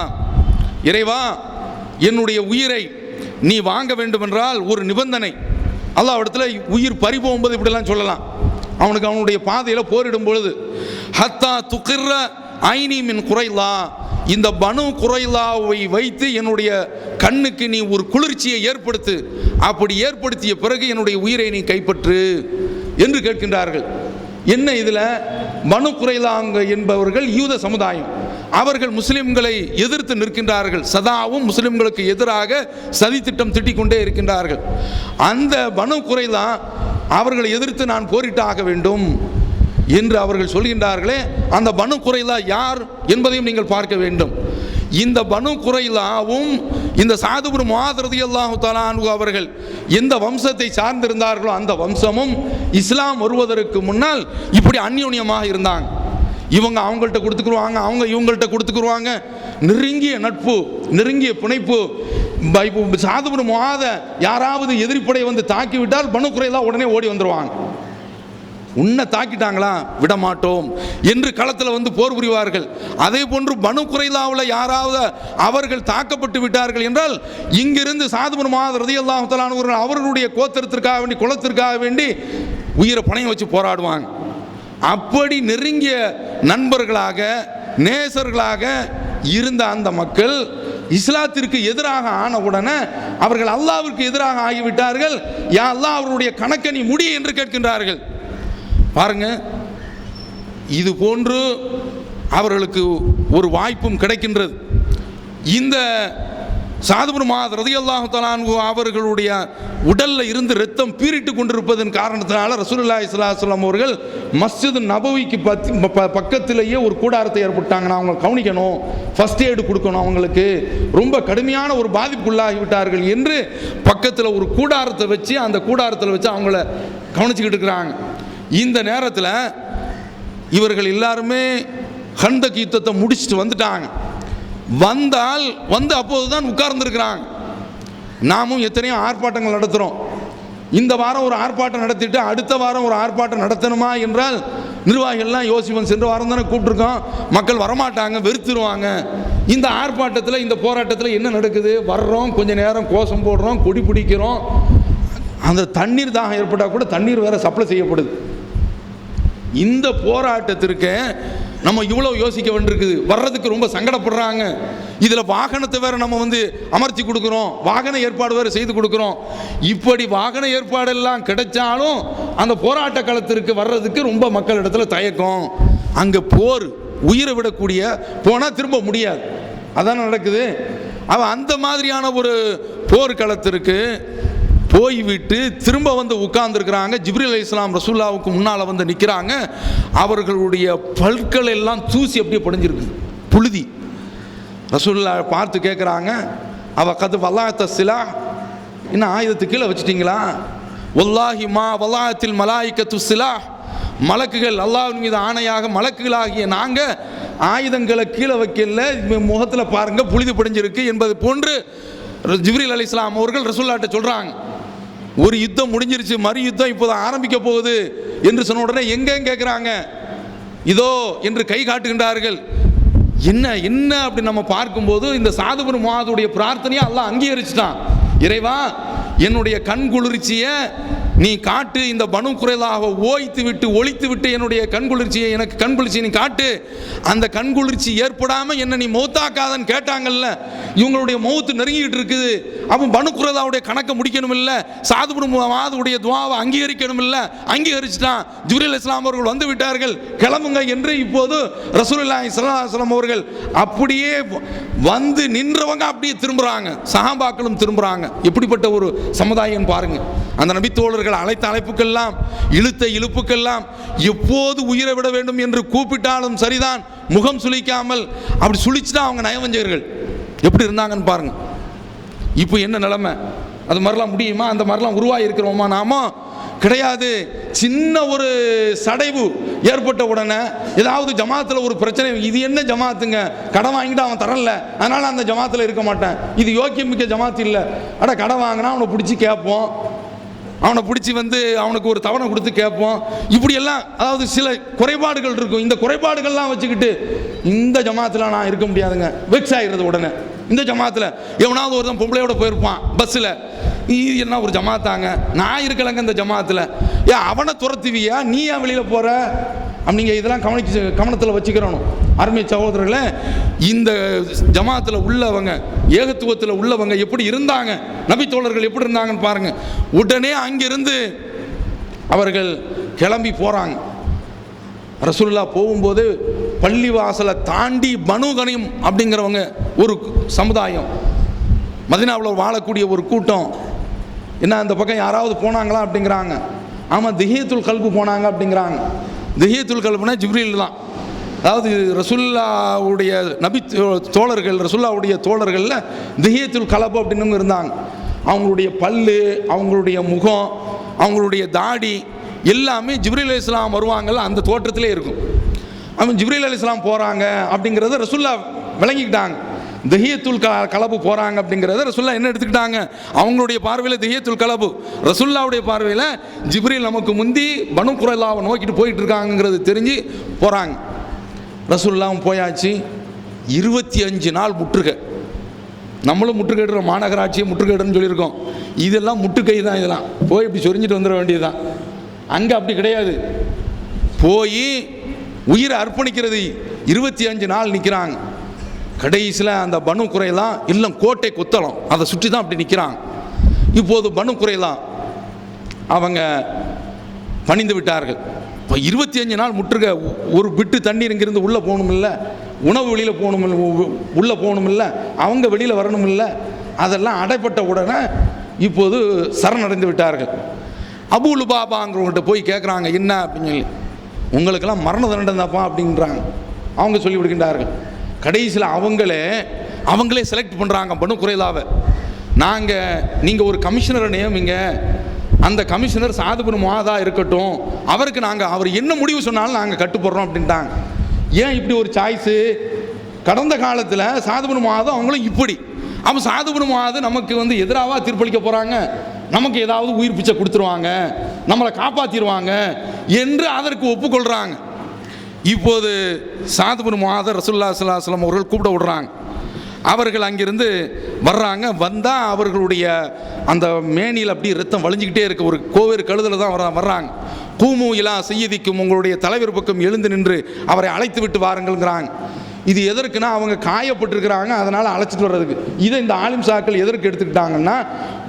இறைவா, என்னுடைய உயிரை நீ வாங்க வேண்டுமென்றால் ஒரு நிபந்தனை. அல்லாஹ் இடத்துல உயிர் பறி போகும்போது இப்படிலாம் சொல்லலாம். அவனுடைய பாதையில் போரிடும் பொழுது ஹத்தா துக்கிர்ர ஐனி மின் குறைலா, இந்த பனு குறைலாவை வைத்து என்னுடைய கண்ணுக்கு நீ ஒரு குளிர்ச்சியை ஏற்படுத்து. அப்படி ஏற்படுத்திய பிறகு என்னுடைய உயிரை நீ கைப்பற்று என்று கேட்கின்றார்கள். என்ன இதில் பனு குறைலாங்க என்பவர்கள் யூத சமுதாயம். அவர்கள் முஸ்லிம்களை எதிர்த்து நிற்கின்றார்கள். சதாவும் முஸ்லிம்களுக்கு எதிராக சதித்திட்டம் திட்டிக் கொண்டே இருக்கின்றார்கள். அந்த பனு குறைலா அவர்களை எதிர்த்து நான் போரிட்டாக வேண்டும் என்று அவர்கள் சொல்கின்றார்களே, அந்த பனு குறைலா யார் என்பதையும் நீங்கள் பார்க்க வேண்டும். இந்த பனு குறைலாவும் இந்த சாத் பின் முஆத் ரலியல்லாஹு தஆலா அன்ஹு அவர்கள் எந்த வம்சத்தை சார்ந்திருந்தார்களோ அந்த வம்சமும் இஸ்லாம் வருவதற்கு முன்னால் இப்படி அந்யோன்யமாக இருந்தாங்க. இவங்க அவங்கள்ட்ட கொடுத்துக்குருவாங்க, அவங்க இவங்கள்ட்ட கொடுத்துக்குருவாங்க. நெருங்கிய நட்பு, நெருங்கிய பிணைப்பு. சாத் பின் முஆத யாராவது எதிரிப்படை வந்து தாக்கிவிட்டால் பனு குறைலா உடனே ஓடி வந்துடுவாங்க. உன்னை தாக்கிட்டாங்களா, விட மாட்டோம் என்று களத்தில் வந்து போர் புரிவார்கள். அதே போன்று பனு குறைலாவில் யாராவது அவர்கள் தாக்கப்பட்டு விட்டார்கள் என்றால் இங்கிருந்து சாத் பின் முஆத் ரலியல்லாஹு தஆலா அன்ஹு அவர்களுடைய கோத்திரத்திற்காக வேண்டி, குலத்திற்காக வேண்டி உயிரை பணையம் வச்சு போராடுவாங்க. அப்படி நெருங்கிய நண்பர்களாக, நேசர்களாக இருந்த அந்த மக்கள் இஸ்லாத்திற்கு எதிராக ஆன உடனே அவர்கள் அல்லாஹ்விற்கு எதிராக ஆகிவிட்டார்கள். யா அல்லாஹ், அவருடைய கணக்கை நீ முடி என்று கேட்கின்றார்கள். பாருங்க, இது போன்று அவர்களுக்கு ஒரு வாய்ப்பும் கிடைக்கின்றது. இந்த சாத் பின் முஆத் ரலியல்லாஹு தஆலா அன்ஹு அவர்களுடைய உடல்ல இருந்து ரத்தம் பீறிட்டு கொண்டிருப்பதன் காரணத்தினால ரசூலுல்லாஹி ஸல்லல்லாஹு அலைஹி வஸல்லம் அவர்கள் மஸ்ஜித் நபவிக்கு பக்கத்திலேயே ஒரு கூடாரத்தை ஏற்பட்டாங்க. நான் அவங்களை கவனிக்கணும், ஃபர்ஸ்ட் எய்டு கொடுக்கணும், அவங்களுக்கு ரொம்ப கடுமையான ஒரு பாதிப்புள்ளாகி விட்டார்கள் என்று பக்கத்தில் ஒரு கூடாரத்தை வச்சு அந்த கூடாரத்தில் வச்சு அவங்கள கவனிச்சுக்கிட்டு இருக்கிறாங்க. இந்த நேரத்தில் இவர்கள் எல்லாருமே ஹந்தக் யுத்தத்தை முடிச்சுட்டு வந்துட்டாங்க. வந்து அப்போது தான் உட்கார்ந்துருக்கிறாங்க. நாமும் எத்தனையோ ஆர்ப்பாட்டங்கள் நடத்துகிறோம். இந்த வாரம் ஒரு ஆர்ப்பாட்டம் நடத்திட்டு அடுத்த வாரம் ஒரு ஆர்ப்பாட்டம் நடத்தணுமா என்றால் நிர்வாகிகள்லாம் யோசிப்போம். சென்ற வாரம் தானே கூப்பிட்டுருக்கோம், மக்கள் வரமாட்டாங்க, வெறுத்துருவாங்க. இந்த ஆர்ப்பாட்டத்தில், இந்த போராட்டத்தில் என்ன நடக்குது? வர்றோம், கொஞ்ச நேரம் கோஷம் போடுறோம், கொடி பிடிக்கிறோம். அந்த தண்ணீர் தாகம் ஏற்பட்டால் கூட தண்ணீர் வேற சப்ளை செய்யப்படுது. இந்த போராட்டத்திற்கு நம்ம இவ்வளோ யோசிக்க வேண்டியிருக்குது. வர்றதுக்கு ரொம்ப சங்கடப்படுறாங்க. இதில் வாகனத்தை வேற நம்ம வந்து அமர்த்தி கொடுக்குறோம், வாகன ஏற்பாடு வேறு செய்து கொடுக்குறோம். இப்படி வாகன ஏற்பாடெல்லாம் கிடைச்சாலும் அந்த போராட்ட களத்திற்கு வர்றதுக்கு ரொம்ப மக்கள் இடத்துல தயக்கம். அங்கே போர், உயிரை விடக்கூடிய, போனால் திரும்ப முடியாது, அதான் நடக்குது. அவன் அந்த மாதிரியான ஒரு போர்க்களத்திற்கு போய்விட்டு திரும்ப வந்து உட்கார்ந்துருக்கிறாங்க. ஜிப்ரீல் அலைஹிஸ்ஸலாம் ரசூலுல்லாஹ்வுக்கு முன்னால் வந்து நிற்கிறாங்க. அவர்களுடைய பற்கள் எல்லாம் தூசி அப்படியே படிஞ்சிருக்கு, புழுதி. ரசூலுல்லாஹ் பார்த்து கேட்குறாங்க, அவ கது வல்லாத்த சிலா, இன்னும் ஆயுதத்து கீழே வச்சுட்டிங்களா? வல்லாஹி மா வல்லாத்தில் மலாயிக்கத்து சிலா, மலக்குகள், அல்லாஹ்வின் மீது ஆணையாக மலக்குகளாகிய நாங்கள் ஆயுதங்களை கீழே வைக்கல, முகத்தில் பாருங்க புழுதி படிஞ்சிருக்கு என்பது போன்று ஜிப்ரீல் அலைஹிஸ்ஸலாம் அவர்கள் ரசூலுல்லாஹ்ட்ட சொல்கிறாங்க. ஒரு யுத்தம் முடிஞ்சிருச்சு, மறு யுத்தம் இப்போது ஆரம்பிக்க போகுது என்று சொன்ன உடனே எங்கே கேட்குறாங்க, இதோ என்று கை காட்டுகின்றார்கள். என்ன அப்படி நம்ம பார்க்கும்போது இந்த சாத் பின் முஆதுடைய பிரார்த்தனையை அல்லாஹ் அங்கீகரிச்சுட்டான். இறைவா, என்னுடைய கண் குளிர்ச்சியை நீ காட்டு, இந்த பனு குறைலாக ஓய்த்து விட்டு ஒழித்து விட்டு என்னுடைய கண்குளிர்ச்சியை, எனக்கு கண்குளிர்ச்சியை நீ காட்டு, அந்த கண்குளிர்ச்சி ஏற்படாமல் என்ன நீ மௌத்தாக்காதன்னு கேட்டாங்கல்ல. இவங்களுடைய மௌத்து நெருங்கிட்டு இருக்குது. அப்போ பனு குறைலாவுடைய கணக்கை முடிக்கணும் இல்லை, சாது பின் முஆதுடைய துஆவை அங்கீகரிக்கணும் இல்லை. அங்கீகரிச்சுட்டான். ஜிப்ரீல் அலைஹிஸ்ஸலாம் அவர்கள் வந்து விட்டார்கள், கிளம்புங்க என்று இப்போது ரசூலுல்லாஹி ஸல்லல்லாஹு அலைஹி வஸல்லம் அவர்கள் அப்படியே வந்து நின்றவங்க அப்படியே திரும்புறாங்க, சஹாபாக்களும் திரும்புறாங்க. எப்படிப்பட்ட ஒரு சமுதாயம் பாருங்க. அந்த நபித்தோழர்கள் அழைத்த அழைப்புக்கெல்லாம், இழுத்த இழுப்புக்கெல்லாம், எப்போது உயிரை விட வேண்டும் என்று கூப்பிட்டாலும் சரிதான், முகம் சுளிக்காமல், அப்படி சுளிச்சுட்டா அவங்க நயவஞ்சகர்கள் எப்படி இருந்தாங்கன்னு பாருங்க. இப்போ என்ன நிலைமை? அது மாதிரிலாம் முடியுமா? அந்த மாதிரிலாம் உருவாகி இருக்கிறோமா நாம? கிடையாது. சின்ன ஒரு சடைவு ஏற்பட்ட உடனே ஏதாவது ஜமாத்தில் ஒரு பிரச்சனை, இது என்ன ஜமாத்துங்க, கடன் வாங்கிட்டு அவன் தரல அதனால அந்த ஜமாத்தில் இருக்க மாட்டேன், இது யோக்கியமிக்க ஜமாத்து இல்லை. அட கடன் வாங்கினா அவனை பிடிச்சி கேட்போம், அவனை பிடிச்சி வந்து அவனுக்கு ஒரு தவணை கொடுத்து கேட்போம். இப்படியெல்லாம் அதாவது சில குறைபாடுகள் இருக்கும். இந்த குறைபாடுகள்லாம் வச்சுக்கிட்டு இந்த ஜமாத்தில் நான் இருக்க முடியாதுங்க, வெக்ஸ் ஆகிடுறது உடனே. இந்த ஜமாத்தில் எவனாவது ஒருத்தன் பொம்பளையோட போயிருப்பான் பஸ்ஸில், இது என்ன ஒரு ஜமாத்தாங்க, நான் இருக்கலைங்க இந்த ஜமாத்தில், ஏன் அவனை துரத்துவியா, நீ ஏன் வெளியில் போகிற? அப்படிங்க இதெல்லாம் கவனத்தில் வச்சுக்கிறணும். அருமை சகோதரர்களே, இந்த ஜமாத்தில் உள்ளவங்க, ஏகத்துவத்தில் உள்ளவங்க எப்படி இருந்தாங்க, நபித்தோழர்கள் எப்படி இருந்தாங்கன்னு பாருங்க. உடனே அங்கிருந்து அவர்கள் கிளம்பி போகிறாங்க. ரசூலுல்லாஹ் போகும்போது பள்ளி வாசலை தாண்டி பனு கனீம் அப்படிங்கிறவங்க ஒரு சமுதாயம், மதீனாவில் வாழக்கூடிய ஒரு கூட்டம், என்ன அந்த பக்கம் யாராவது போனாங்களா அப்படிங்கிறாங்க. ஆமாம், திஹியத்துல் கல்பு போனாங்க அப்படிங்கிறாங்க. திஹியத்துல் கல்புனா ஜிப்ரீல் தான். அதாவது ரசூலுல்லாஹ்வுடைய நபி தோழர்கள், ரசூலுல்லாஹ்வுடைய தோழர்களில் திஹியத்துல் கல்பு அப்படின்னு இருந்தாங்க. அவங்களுடைய பல்லு, அவங்களுடைய முகம், அவங்களுடைய தாடி எல்லாமே ஜிப்ரீல் அலைஹிஸ்ஸலாம் வருவாங்கல்ல அந்த தோற்றத்திலே இருக்கும். அவன் ஜிப்ரீல் அலைஹிஸ்ஸலாம் போகிறாங்க அப்படிங்கிறத ரசூலுல்லாஹ் விளங்கிக்கிட்டாங்க. திஹியத்துல் கலபு போகிறாங்க அப்படிங்கிறத ரசூலுல்லாஹ் என்ன எடுத்துக்கிட்டாங்க, அவங்களுடைய பார்வையில் திஹியத்துல் கலபு, ரசூலுல்லாஹ்வுடைய பார்வையில் ஜிப்ரீல் நமக்கு முந்தி பனு குறைலாவை நோக்கிட்டு போயிட்டு இருக்காங்கிறது தெரிஞ்சு போகிறாங்க. ரசூலுல்லாஹ் போயாச்சு. 25 நாள் முற்றுகை. நம்மளும் முற்றுகையிடுற மாநகராட்சியை முற்றுகையிடுன்னு சொல்லியிருக்கோம். இதெல்லாம் முட்டுக்கை தான். இதெல்லாம் போய் இப்படி சொரிஞ்சிட்டு வந்துட வேண்டியதுதான். அங்கே அப்படி கிடையாது. போய் உயிரை அர்ப்பணிக்கிறது 25 நாள் நிற்கிறாங்க. கடைசியில் அந்த பனு குறைலாம் எல்லாம் கோட்டை கொத்தளம் அதை சுற்றி தான் அப்படி நிற்கிறாங்க. இப்போது பனு குறைலாம் அவங்க பணிந்து விட்டார்கள். இப்போ 25 நாள் முற்றுகை. ஒரு பிட்டு தண்ணீர் இங்கிருந்து உள்ளே போகணும் இல்லை, உணவு வெளியில் போகணும், உள்ளே போகணும் இல்லை, அவங்க வெளியில் வரணும் இல்லை, அதெல்லாம் அடைப்பட்ட உடனே இப்போது சரணடைந்து விட்டார்கள். அபூ லுபாபாங்கிறவங்கள்ட்ட போய் கேட்குறாங்க, என்ன அப்படின்னு சொல்லி. உங்களுக்கெல்லாம் மரண தண்டனை தான்ப்பா அப்படின்றாங்க. அவங்க சொல்லி விடுகின்றார்கள். கடைசியில் அவங்களே செலக்ட் பண்ணுறாங்க பனு குறைலாவை. நீங்கள் ஒரு கமிஷனரை நியமிங்க, அந்த கமிஷனர் சாது பின் முஆதா இருக்கட்டும், அவருக்கு அவர் என்ன முடிவு சொன்னாலும் நாங்கள் கட்டுப்படுறோம் அப்படின்ட்டாங்க. ஏன் இப்படி ஒரு சாய்ஸு? கடந்த காலத்தில் சாது பின் முஆதா அவங்களும் இப்படி. அப்போ சாது பின் முஆதா நமக்கு எதிராக தீர்ப்பளிக்க போகிறாங்க, நமக்கு ஏதாவது உயிர் பிச்சை கொடுத்துருவாங்க, நம்மளை காப்பாற்றிடுவாங்க என்று அதற்கு ஒப்புக்கொள்கிறாங்க. இப்போது சாது பின் முஆதா ரசூலுல்லாஹி ஸல்லல்லாஹு அலைஹி வஸல்லம் அவர்கள் கூப்பிட விடுறாங்க. அவர்கள் அங்கிருந்து வர்றாங்க. வந்தால் அவர்களுடைய அந்த மேனியில் அப்படி ரத்தம் வழிஞ்சிக்கிட்டே இருக்க ஒரு கோவேறு கழுதில் தான் வர்றாங்க. கூமு இலா செய்யதிக்கும், உங்களுடைய தலைவர் பக்கம் எழுந்து நின்று அவரை அழைத்து விட்டு வாருங்கள்ங்கிறாங்க. இது எதற்குன்னா அவங்க காயப்பட்டிருக்கிறாங்க, அதனால் அழைச்சிட்டு வர்றதுக்கு. இதை இந்த ஆலிம் சாக்கள் எதற்கு எடுத்துக்கிட்டாங்கன்னா,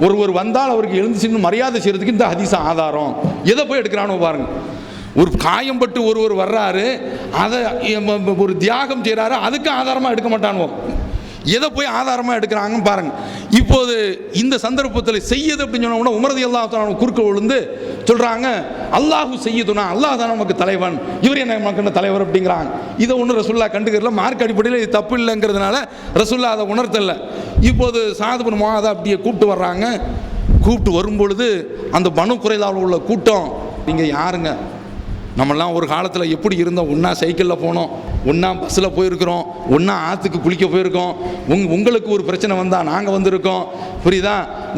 ஒருவர் வந்தால் அவருக்கு எழுந்து சென்று மரியாதை செய்கிறதுக்கு இந்த ஹதீஸ் ஆதாரம். எதை போய் எடுக்கிறானோ பாருங்க. ஒரு காயம்பட்டு ஒருவர் வர்றாரு, அதை ஒரு தியாகம் செய்கிறாரு, அதுக்கு ஆதாரமாக எடுக்க மாட்டானுவோம். எதை போய் ஆதாரமாக எடுக்கிறாங்கன்னு பாருங்க. இப்போது இந்த சந்தர்ப்பத்தில் செய்யது அப்படின்னு சொன்ன உடனே உமர் ரலியல்லாஹு தஆலா குறுக்க விழுந்து சொல்கிறாங்க, அல்லாஹு செய்யுதுனா, அல்லாஹ் தான் நமக்கு தலைவன், இவர் என்ன நமக்கு தலைவர் அப்படிங்கிறாங்க. இதை ஒன்றும் ரசூலுல்லாஹ் கண்டுக்கிறல. மார்க் அடிப்படையில் இது தப்பு இல்லைங்கிறதுனால ரசூலுல்லாஹ் அதை உணர்த்தல. இப்போது சாது பின் முஆதா அப்படியே கூப்பிட்டு வர்றாங்க. கூப்பிட்டு வரும்பொழுது அந்த பனு குறைலாவில் உள்ள கூட்டம், நீங்கள் யாருங்க, நம்மெல்லாம் ஒரு காலத்தில் எப்படி இருந்தோம், ஒன்றா சைக்கிளில் போனோம், ஒன்றா பஸ்ஸில் போயிருக்கிறோம், ஒன்றா ஆற்றுக்கு குளிக்க போயிருக்கோம், உங்களுக்கு ஒரு பிரச்சனை வந்தால் நாங்கள் வந்திருக்கோம், புரியுதா,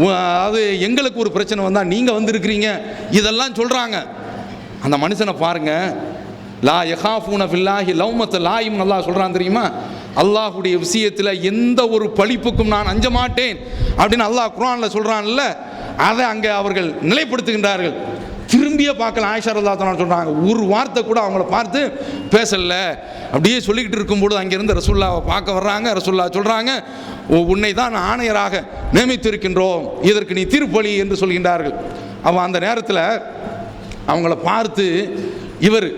அதாவது எங்களுக்கு ஒரு பிரச்சனை வந்தால் நீங்கள் வந்திருக்கிறீங்க, இதெல்லாம் சொல்கிறாங்க. அந்த மனுஷனை பாருங்கள், லா யஹாஃபூன ஃபில்லாஹி லௌமத்த லாயிம் அல்லாஹ் சொல்கிறான் தெரியுமா. அல்லாஹுடைய விஷயத்தில் எந்த ஒரு பழிப்புக்கும் நான் அஞ்ச மாட்டேன் அப்படின்னு அல்லாஹ் குர்ஆனில் சொல்கிறான்ல. அதை அங்கே அவர்கள் நிலைப்படுத்துகின்றார்கள். திரும்பியே பார்க்கல. ஆயிஷா ரலியல்லாஹு அன்ஹா சொல்கிறாங்க, ஒரு வார்த்தை கூட அவங்கள பார்த்து பேசல. அப்படியே சொல்லிக்கிட்டு இருக்கும்போது அங்கேருந்து ரசூலுல்லாவை பார்க்க வர்றாங்க. ரசூலுல்லாஹ் சொல்கிறாங்க, உன்னை தான் ஆணையராக நியமித்திருக்கின்றோம், இதற்கு நீ தீர்ப்பளி என்று சொல்கின்றார்கள். அவன் அந்த நேரத்தில் அவங்கள பார்த்து இவர்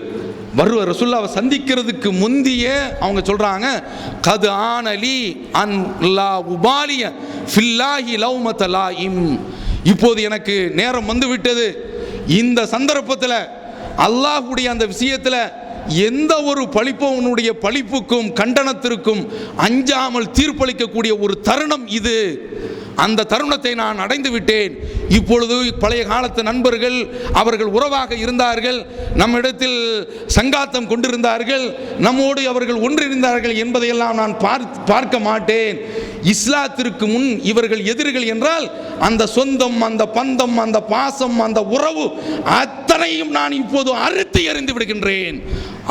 வருவார். ரசூலுல்லாவை சந்திக்கிறதுக்கு முந்திய அவங்க சொல்கிறாங்க, கது ஆனலி அன் லா உபாலிய ஃபில்லாஹி லௌமத லாயிம். இப்போது எனக்கு நேரம் வந்து விட்டது. இந்த சந்தர்ப்பத்தில் அல்லாஹ்வுடைய அந்த விஷயத்தில் எந்த ஒரு பழிப்பவனுடைய பழிப்புக்கும் கண்டனத்திற்கும் அஞ்சாமல் தீர்ப்பளிக்கக்கூடிய ஒரு தருணம் இது. அந்த தருணத்தை நான் அடைந்து விட்டேன். இப்பொழுது பழைய காலத்து நண்பர்கள், அவர்கள் உறவாக இருந்தார்கள், நம்மிடத்தில் சங்காத்தம் கொண்டிருந்தார்கள், நம்மோடு அவர்கள் ஒன்றிருந்தார்கள் என்பதையெல்லாம் நான் பார்க்க மாட்டேன். இஸ்லாத்திற்கு முன் இவர்கள் எதிரிகள் என்றால் அந்த சொந்தம், அந்த பந்தம், அந்த பாசம், அந்த உறவு அத்தனையும் நான் இப்போது அறுத்து எறிந்து விடுகின்றேன்.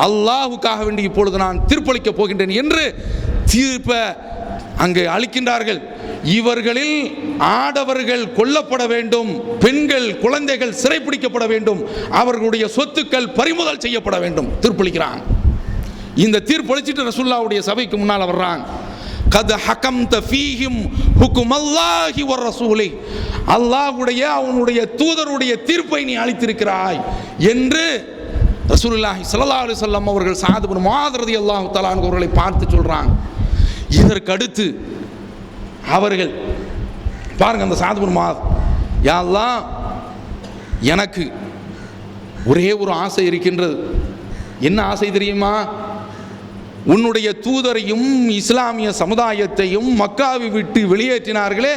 அல்லாஹுக்காக வேண்டி இப்பொழுது நான் தீர்ப்பளிக்கப் போகின்றேன் என்று தீர்ப்ப அங்கு அளிக்கின்றார்கள். இவர்களில் ஆடவர்கள் கொல்லப்பட வேண்டும், பெண்கள் குழந்தைகள் சிறைப்பிடிக்கப்பட வேண்டும், அவர்களுடைய சொத்துக்கள் பறிமுதல் செய்யப்பட வேண்டும் தீர்ப்பளிக்கிறாங்க. இந்த தீர்ப்பளிச்சிட்டு ரசூலுல்லாஹ்வுடைய சபைக்கு முன்னால் வர்றாங்க. கத் ஹகம்த ஃபீஹிம் ஹுக்குமல்லாஹி வ ரசூலி. அல்லாஹ்வுடைய அவனுடைய தூதருடைய தீர்ப்பை நீ அளித்திருக்கிறாய் என்று ரசூலுல்லாஹி ஸல்லல்லாஹு அலைஹி வஸல்லம் அவர்கள் சஅத் இப்னு முஆத் ரலியல்லாஹு தஆலா அன்ஹு அவர்களை பார்த்து சொல்றாங்க. இதற்கு அடுத்து அவர்கள் பாருங்க, அந்த சஅத் இப்னு முஆத், யா அல்லாஹ், எனக்கு ஒரே ஒரு ஆசை இருக்கின்றது. என்ன ஆசை தெரியுமா? உன்னுடைய தூதரையும் இஸ்லாமிய சமுதாயத்தையும் மக்காவை விட்டு வெளியேற்றினார்களே,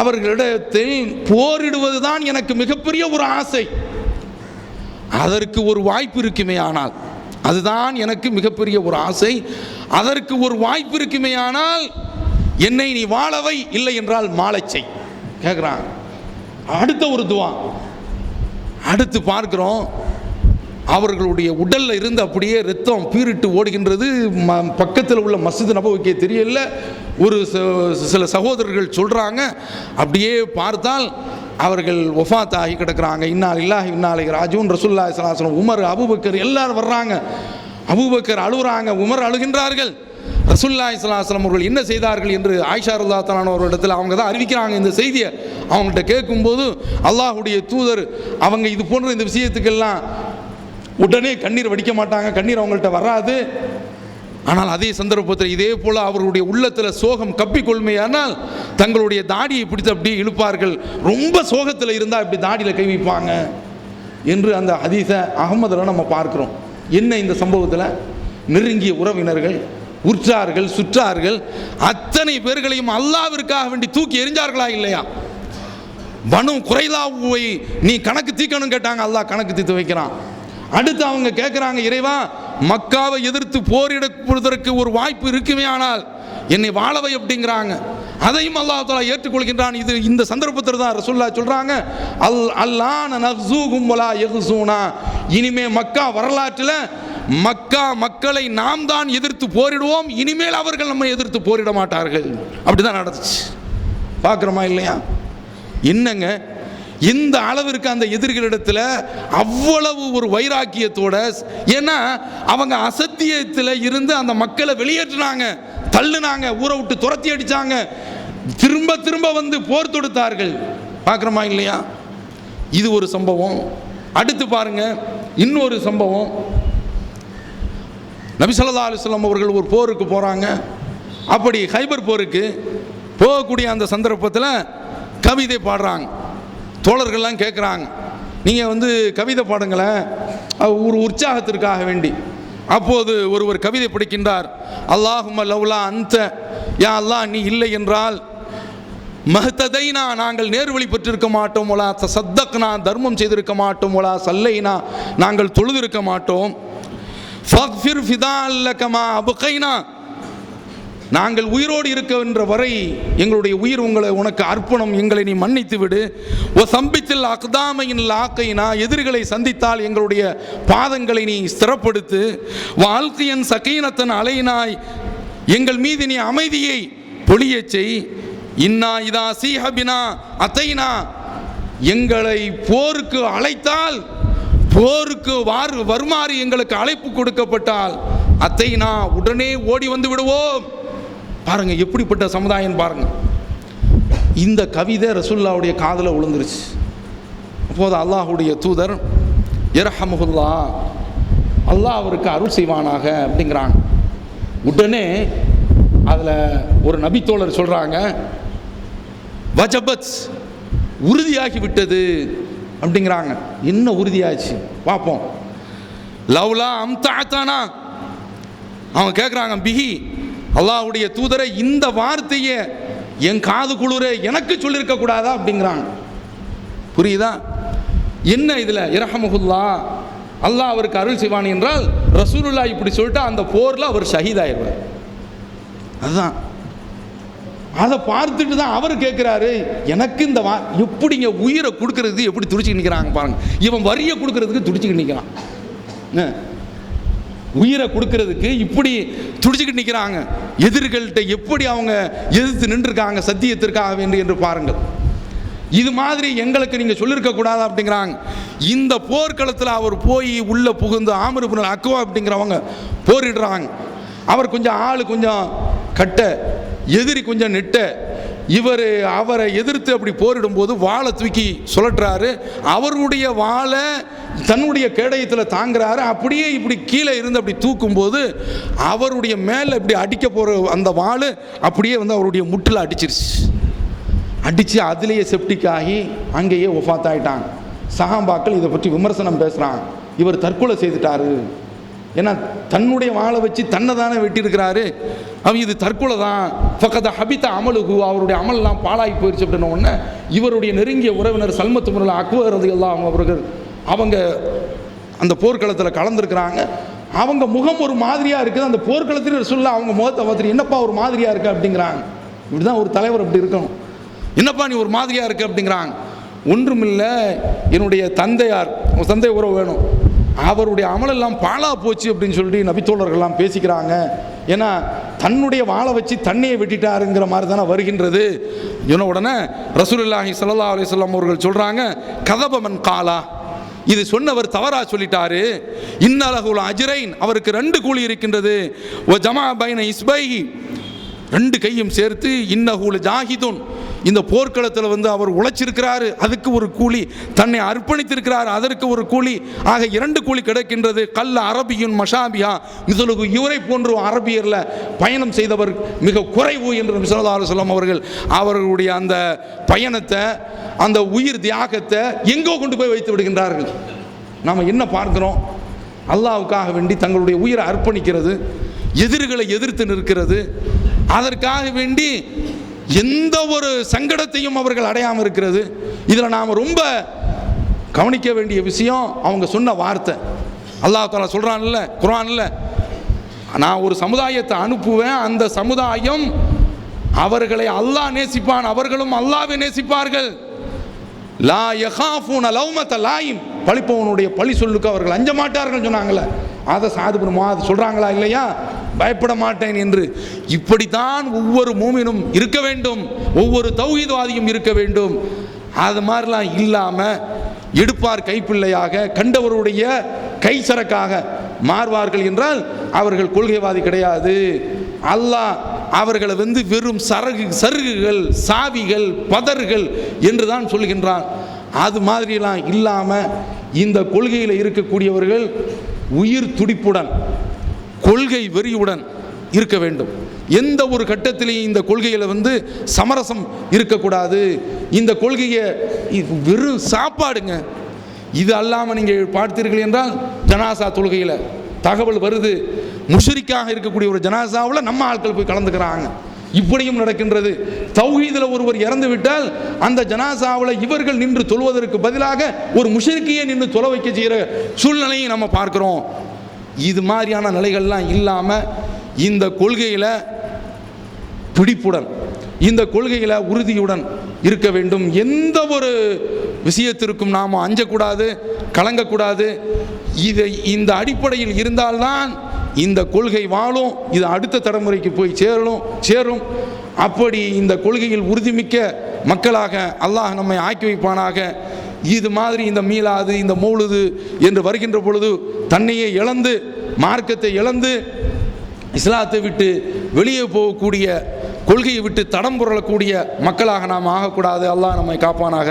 அவர்களிடத்தில் போரிடுவதுதான் எனக்கு மிகப்பெரிய ஒரு ஆசை. அதற்கு ஒரு வாய்ப்பு இருக்குமே ஆனால், அதுதான் எனக்கு மிகப்பெரிய ஒரு ஆசை. அதற்கு ஒரு வாய்ப்பு இருக்குமே ஆனால் என்னை நீ வாழவை, இல்லை என்றால் மாளச் செய் கேட்குறான். அடுத்த ஒரு துவா. அடுத்து பார்க்கிறோம், அவர்களுடைய உடலில் இருந்து அப்படியே ரத்தம் பீரிட்டு ஓடுகின்றது. பக்கத்தில் உள்ள மஸ்ஜித் நபவிக்கே தெரியல. ஒரு சில சகோதரர்கள் சொல்கிறாங்க, அப்படியே பார்த்தால் அவர்கள் வஃபாத் ஆகி கிடக்கிறாங்க. இன்னா லில்லாஹி இன்னா இலைஹி ராஜிஊன். ரசூலுல்லாஹி ஸல்லல்லாஹு அலைஹி வஸல்லம், உமர், அபூபக்கர் எல்லாரும் வர்றாங்க. அபூபக்கர் அழுகுறாங்க, உமர் அழுகின்றார்கள். ரசூலுல்லாஹி ஸல்லல்லாஹு அலைஹி வஸல்லம் அவர்கள் என்ன செய்தார்கள் என்று ஆயிஷா ரலியல்லாஹு தஆலா அவர்களிடத்தில் அவங்க தான் அறிவிக்கிறாங்க. இந்த செய்தியை அவங்கள்ட்ட கேட்கும்போது, அல்லாஹ்வுடைய தூதர் அவங்க இது போன்ற இந்த விஷயத்துக்கெல்லாம் உடனே கண்ணீர் வடிக்க மாட்டாங்க, கண்ணீர் அவங்கள்ட்ட வராது. ஆனால் அதே சந்தர்ப்பத்தில் இதே போல் அவர்களுடைய உள்ளத்தில் சோகம் கப்பிக்கொள்மையானால் தங்களுடைய தாடியை பிடித்து அப்படியே இழுப்பார்கள். ரொம்ப சோகத்தில் இருந்தால் இப்படி தாடியில் கை வைப்பாங்க என்று அந்த ஹதீஸை அகமதில் நம்ம பார்க்குறோம். என்ன இந்த சம்பவத்தில் நெருங்கிய உறவினர்கள், உற்றார்கள், சுற்றார்கள் அத்தனை பேர்களையும் அல்லாஹ்விற்காக வேண்டி தூக்கி எறிஞ்சார்களா இல்லையா? பனு குறைலாவை நீ கணக்கு தீக்கணும் கேட்டாங்க, அல்லாஹ் கணக்கு தீர்த்து வைக்கிறான். அடுத்து அவங்க கேட்குறாங்க, இறைவா, மக்காவை எதிர்த்து போரிடுவதற்கு ஒரு வாய்ப்பு இருக்குமே ஆனால் என்னை வாழவை அப்படிங்கிறாங்க. அதையும் அல்லாஹ் தஆலா ஏற்றுக்கொள்கின்றான். இது இந்த சந்தர்ப்பத்தில் தான் ரசூலுல்லாஹ் சொல்கிறாங்க, அல்லாஹ் நஃஸூகும் வலா யஃஸூனா. இனிமே மக்கா வரலாற்றில் மக்கா மக்களை நாம் தான் எதிர்த்து போரிடுவோம், இனிமேல் அவர்கள் நம்மை எதிர்த்து போரிட மாட்டார்கள். அப்படிதான் நடந்துச்சு. பார்க்குறோமா இல்லையா? என்னங்க இந்த அளவிற்கு அந்த எதிரிகளிடத்தில் அவ்வளவு ஒரு வைராக்கியத்தோட, ஏன்னா அவங்க அசத்தியத்தில் இருந்து அந்த மக்களை வெளியேற்றினாங்க, தள்ளுனாங்க, ஊரை விட்டு துரத்தி அடித்தாங்க, திரும்ப திரும்ப வந்து போர் தொடுத்தார்கள். பார்க்குறோமா இல்லையா? இது ஒரு சம்பவம். அடுத்து பாருங்க, இன்னொரு சம்பவம். நபி ஸல்லல்லாஹு அலைஹி வஸல்லம் அவர்கள் ஒரு போருக்கு போகிறாங்க. அப்படி ஹைபர் போருக்கு போகக்கூடிய அந்த சந்தர்ப்பத்தில் கவிதை பாடுறாங்க. தோழர்கள்லாம் கேட்குறாங்க, நீங்கள் கவிதை பாடுங்களேன், ஒரு உற்சாகத்திற்காக வேண்டி. அப்போது ஒருவர் கவிதை படிக்கின்றார். அல்லாஹும்ம லவ்லா அன்த, யா அல்லாஹ் நீ இல்லை என்றால், மஹ்ததைனா நாங்கள் நேர்வழி பெற்றிருக்க மாட்டோம், ஒலா தஸத்தக்னா தர்மம் செய்திருக்க மாட்டோம், ஒலா சல்லைனா நாங்கள் தொழுதிருக்க மாட்டோம், ஃபக்ஃபிர் ஃபிதான் லகமா அபகைனா நாங்கள் உயிரோடு இருக்கின்ற வரை எங்களுடைய உயிர் உனக்கு அர்ப்பணம், எங்களை நீ மன்னித்து விடு. ஓ சம்பித்தில் அக்தாமையின் லாக்கைனா எதிரிகளை சந்தித்தால் எங்களுடைய பாதங்களை நீ ஸ்திரப்படுத்து. வாழ்க்கையன் சகீனத்தன் அலைனாய் எங்கள் மீது நீ அமைதியை பொழியச் செய். இன்னா இதா சீஹபினா அத்தைனா எங்களை போருக்கு அழைத்தால், போருக்கு வருமாறு எங்களுக்கு அழைப்பு கொடுக்கப்பட்டால் அத்தை நான் உடனே ஓடி வந்து விடுவோம். பாருங்க எப்படிப்பட்ட சமுதாயம் பாருங்க. இந்த கவிதை ரசூலுல்லாஹ்வுடைய காதில் விழுந்துருச்சு. அப்போது அல்லாஹ்வுடைய தூதர் யர்ஹமுல்லா, அல்லாஹ் அவருக்கு அருள் செய்வானாக அப்படிங்கிறாங்க. உடனே அதில் ஒரு நபித்தோழர் சொல்கிறாங்க, வஜபத், உறுதியாகி விட்டது அப்படிங்கிறாங்க. என்ன உறுதியாச்சு பார்ப்போம். லவ்லா அம்தாத்தானா, அவங்க கேட்குறாங்க, பிஹி, அல்லாஹ்வுடைய தூதரை இந்த வார்த்தையை என் காது குளிர எனக்கு சொல்லியிருக்க கூடாதா அப்படிங்கிறாங்க. புரியுதா என்ன இதில்? இரஹமுல்லா, அல்லாஹ் அவருக்கு அருள் செய்வான் என்றால் ரசூலுல்லாஹ் இப்படி சொல்லிட்டு அந்த போரில் அவர் ஷஹீதாயிருவார். அதுதான். அதை பார்த்துட்டு தான் அவர் கேட்குறாரு, எனக்கு இந்த எப்படிங்க உயிரை கொடுக்கறதுக்கு எப்படி துடிச்சுக்கிட்டு நிற்கிறாங்க பாருங்க. இவன் வரியை கொடுக்கறதுக்கு துடிச்சுக்கிட்டு நிற்கிறான். உயிரை கொடுக்கறதுக்கு இப்படி துடிச்சுக்கிட்டு நிற்கிறாங்க. எதிர்கள்ட்ட எப்படி அவங்க எதிர்த்து நின்றுருக்காங்க சத்தியத்திற்காக வேண்டி என்று பாருங்கள். இது மாதிரி எங்களுக்கு நீங்கள் சொல்லியிருக்க கூடாது அப்படிங்கிறாங்க. இந்த போர்க்களத்தில் அவர் போய் உள்ள புகுந்து ஆமிர் இப்னு அக்வா அப்படிங்கிறவங்க போரிடுறாங்க. அவர் கொஞ்சம் ஆள் கொஞ்சம் கட்ட, எதிரி கொஞ்சம் நெட்ட. இவர் அவரை எதிர்த்து அப்படி போரிடும்போது வாளை தூக்கி சுழற்றாரு. அவருடைய வாளை தன்னுடைய கேடயத்தில் தாங்குறாரு. அப்படியே இப்படி கீழே இருந்து அப்படி தூக்கும்போது அவருடைய மேலே இப்படி அடிக்க போகிற அந்த வாள் அப்படியே வந்து அவருடைய முட்டில் அடிச்சிருச்சு. அடித்து அதிலேயே செப்டிக் ஆகி அங்கேயே ஒஃபாத்தாயிட்டாங்க. சஹாபாக்கள் இதை பற்றி விமர்சனம் பேசுகிறாங்க, இவர் தற்கொலை செய்துட்டாரு. ஏன்னா தன்னுடைய வாளை வச்சு தன்னை தானே வெட்டியிருக்கிறாரு, அவன் இது தற்கொலை தான். ஃபக்கத ஹபித அமலுகு, அவருடைய அமலெல்லாம் பாழாகி போயிடுச்சு அப்படின்ன உடனே இவருடைய நெருங்கிய உறவினர் சல்மத்து முரல் அக்பர் ரலியல்லாஹு அவர்கள் அவங்க அந்த போர்க்களத்தில் கலந்துருக்கிறாங்க. அவங்க முகம் ஒரு மாதிரியாக இருக்குது. அந்த போர்க்களத்தில் சொல்ல அவங்க முகத்தை பார்த்துட்டு என்னப்பா ஒரு மாதிரியாக இருக்குது அப்படிங்கிறாங்க. இப்படி தான் ஒரு தலைவர் அப்படி இருக்கணும். என்னப்பா நீ ஒரு மாதிரியாக இருக்கு அப்படிங்கிறாங்க. ஒன்றுமில்லை, என்னுடைய தந்தையார், தந்தை உறவு வேணும், அவருடைய அமலெல்லாம் பாழா போச்சு அப்படின்னு சொல்லிட்டு நபித்தோழர்கள்லாம் பேசிக்கிறாங்க. ஏன்னா தன்னுடைய வாளை வச்சு தண்ணியை வெட்டிட்டாருங்கிற மாதிரி தானே வருகின்றது. சொன்ன உடனே ரசூலுல்லாஹி ஸல்லல்லாஹு அலைஹி வஸல்லம் அவர்கள் சொல்கிறாங்க, கதபமன் காலா, இது சொன்னவர் தவறா சொல்லிட்டாரு. இன்னலகுல் அஜ்ரைன், அவருக்கு 2 கூலி இருக்கின்றது. ஒ ஜமா பைன இஸ்பைஹி, 2 கையும் சேர்த்து. இன்னஹுல் ஜாஹிதுன், இந்த போர்க்களத்தில் வந்து அவர் உழைச்சிருக்கிறாரு, அதுக்கு ஒரு கூலி. தன்னை அர்ப்பணித்திருக்கிறார், அதற்கு ஒரு கூலி. ஆக 2 கூலி கிடைக்கின்றது. கல்ல அரபியுன் மஷாபியா மிசலுகு, இவரை போன்று அரபியரில் பயணம் செய்தவர் மிக குறைவு என்று நபி ஸல்லல்லாஹு அலைஹி வஸல்லம் அவர்கள் அவர்களுடைய அந்த பயணத்தை, அந்த உயிர் தியாகத்தை எங்கோ கொண்டு போய் வைத்து விடுகின்றார்கள். நாம் என்ன பார்க்கிறோம்? அல்லாஹ்வுக்காக வேண்டி தங்களுடைய உயிரை அர்ப்பணிக்கிறது, எதிர்களை எதிர்த்து நிற்கிறது, அதற்காக வேண்டி எந்த ஒரு சங்கடத்தையும் அவர்கள் அடையாமல் இருக்கிறது. இதில் நாம் ரொம்ப கவனிக்க வேண்டிய விஷயம் அவங்க சொன்ன வார்த்தை. அல்லாஹ் தஆலா சொல்கிறான்ல குர்ஆனில், நான் ஒரு சமுதாயத்தை அனுப்புவேன், அந்த சமுதாயம் அவர்களை அல்லாஹ் நேசிப்பான், அவர்களும் அல்லாஹ்வை நேசிப்பார்கள். லா யகாஃபூன லௌமத லாயிம், பழிப்பவனுடைய பழி சொல்லுக்கு அவர்கள் அஞ்ச மாட்டார்கள் சொன்னாங்கல்ல. அதை சாது பின் முஆத் சொல்கிறாங்களா இல்லையா? பயப்பட மாட்டேன் என்று. இப்படித்தான் ஒவ்வொரு மூமினும் இருக்க வேண்டும், ஒவ்வொரு தௌஹீத்வாதியும் இருக்க வேண்டும். அது மாதிரிலாம் இல்லாமல் எடுப்பார் கைப்பிள்ளையாக, கண்டவருடைய கை சரக்காக மாறுவார்கள் என்றால் அவர்கள் கொள்கைவாதி கிடையாது. அல்லாஹ் அவர்களை வந்து வெறும் சருகுகள், சாவிகள், பதர்கள் என்று தான் சொல்கின்றான். அது மாதிரிலாம் இல்லாமல் இந்த கொள்கையில் இருக்கக்கூடியவர்கள் உயிர் துடிப்புடன், கொள்கை வெறியுடன் இருக்க வேண்டும். எந்த ஒரு கட்டத்திலையும் இந்த கொள்கையில் வந்து சமரசம் இருக்கக்கூடாது. இந்த கொள்கையை வெறும் சாப்பாடுங்க. இது அல்லாமல் நீங்கள் பார்த்தீர்கள் என்றால் ஜனாசா தொழுகையில் தகவல் வருது, முஷ்ரிக்காக இருக்கக்கூடிய ஒரு ஜனாசாவில் நம்ம ஆட்கள் போய் கலந்துக்கிறாங்க. இப்படியும் நடக்கின்றது. தௌஹீதில் ஒருவர் இறந்து விட்டால் அந்த ஜனாசாவில் இவர்கள் நின்று தொழுவதற்கு பதிலாக ஒரு முஷ்ரிக்கையே நின்று தொலை வைக்க செய்கிற சூழ்நிலையை நம்ம பார்க்கிறோம். இது மாதிரியான நிலைகள்லாம் இல்லாமல் இந்த கொள்கையில் பிடிப்புடன், இந்த கொள்கையில் உறுதியுடன் இருக்க வேண்டும். எந்த ஒரு விஷயத்திற்கும் நாம் அஞ்சக்கூடாது, கலங்கக்கூடாது. இந்த அடிப்படையில் இருந்தால்தான் இந்த கொள்கை வாழும், இது அடுத்த தலைமுறைக்கு போய் சேரும். அப்படி இந்த கொள்கையில் உறுதிமிக்க மக்களாக அல்லாஹ் நம்மை ஆக்கி வைப்பானாக. இது மாதிரி இந்த மீலாது இந்த மௌலுது என்று வருகின்ற பொழுது தன்னையே இழந்து மார்க்கத்தை இழந்து இஸ்லாத்தை விட்டு வெளியே போகக்கூடிய கொள்கையை விட்டு தடம் புரளக்கூடிய மக்களாக நாம் ஆகக்கூடாது. அல்லாஹ் நம்மை காப்பானாக.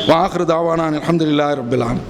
வ ஆகிரு தாவானா அல்ஹம்துலில்லாஹி ரப்பில் ஆலமீன்.